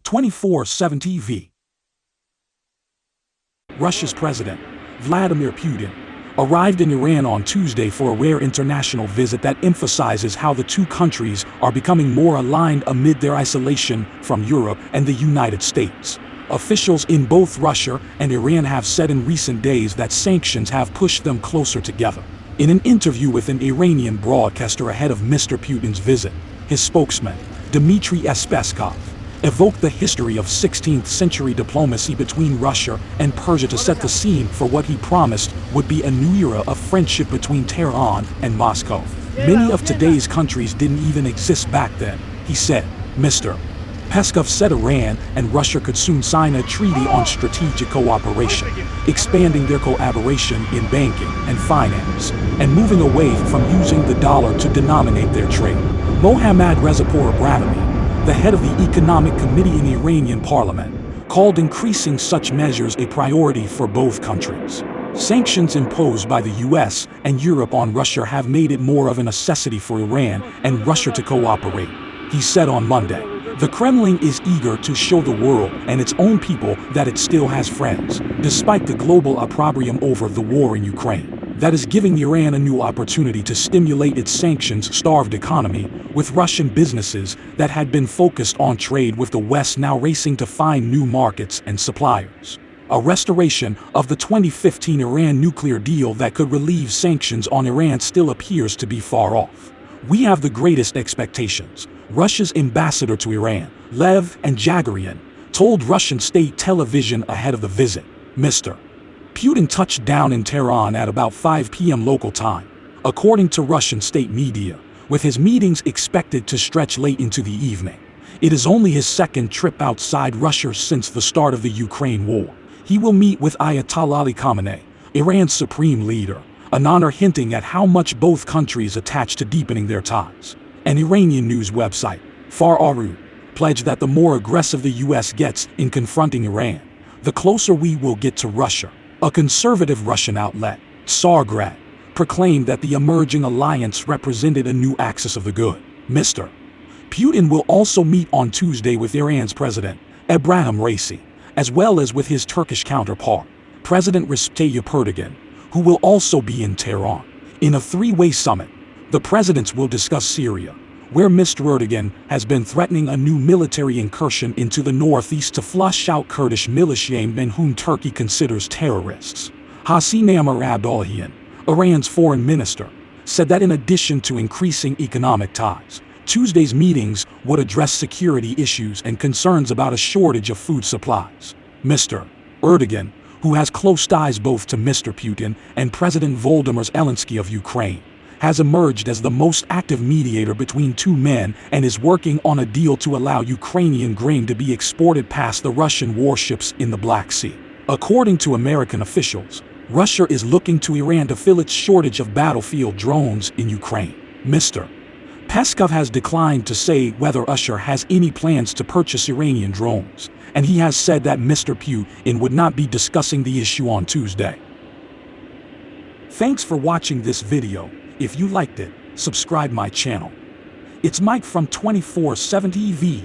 24/7 TV. Russia's President, Vladimir Putin, arrived in Iran on Tuesday for a rare international visit that emphasizes how the two countries are becoming more aligned amid their isolation from Europe and the United States. Officials in both Russia and Iran have said in recent days that sanctions have pushed them closer together. In an interview with an Iranian broadcaster ahead of Mr. Putin's visit, his spokesman, Dmitri S. Peskov, evoked the history of 16th century diplomacy between Russia and Persia to set the scene for what he promised would be a new era of friendship between Tehran and Moscow. Many of today's countries didn't even exist back then, he said. Mr. Peskov said Iran and Russia could soon sign a treaty on strategic cooperation, expanding their collaboration in banking and finance, and moving away from using the dollar to denominate their trade. Mohammad Reza Pourabramani, the head of the Economic Committee in the Iranian parliament, called increasing such measures a priority for both countries. Sanctions imposed by the US and Europe on Russia have made it more of a necessity for Iran and Russia to cooperate, he said on Monday. The Kremlin is eager to show the world and its own people that it still has friends, despite the global opprobrium over the war in Ukraine. That is giving Iran a new opportunity to stimulate its sanctions-starved economy, with Russian businesses that had been focused on trade with the West now racing to find new markets and suppliers. A restoration of the 2015 Iran nuclear deal that could relieve sanctions on Iran still appears to be far off. We have the greatest expectations, Russia's ambassador to Iran, Lev Anjagarian, told Russian state television ahead of the visit. Mr. Putin touched down in Tehran at about 5 p.m. local time, according to Russian state media, with his meetings expected to stretch late into the evening. It is only his second trip outside Russia since the start of the Ukraine war. He will meet with Ayatollah Ali Khamenei, Iran's supreme leader, an honor hinting at how much both countries attach to deepening their ties. An Iranian news website, Far-Arud, pledged that the more aggressive the US gets in confronting Iran, the closer we will get to Russia. A conservative Russian outlet, Tsargrad, proclaimed that the emerging alliance represented a new axis of the good. Mr. Putin will also meet on Tuesday with Iran's President, Ebrahim Raisi, as well as with his Turkish counterpart, President Recep Tayyip Erdogan, who will also be in Tehran. In a three-way summit, the presidents will discuss Syria, where Mr. Erdogan has been threatening a new military incursion into the northeast to flush out Kurdish militiamen whom Turkey considers terrorists. Hossein Amir-Abdollahian, Iran's foreign minister, said that in addition to increasing economic ties, Tuesday's meetings would address security issues and concerns about a shortage of food supplies. Mr. Erdogan, who has close ties both to Mr. Putin and President Volodymyr Zelensky of Ukraine, has emerged as the most active mediator between two men and is working on a deal to allow Ukrainian grain to be exported past the Russian warships in the Black Sea. According to American officials, Russia is looking to Iran to fill its shortage of battlefield drones in Ukraine. Mr. Peskov has declined to say whether Russia has any plans to purchase Iranian drones, and he has said that Mr. Putin would not be discussing the issue on Tuesday. Thanks for watching this video. If you liked it, subscribe my channel. It's Mike from 24/7 TV.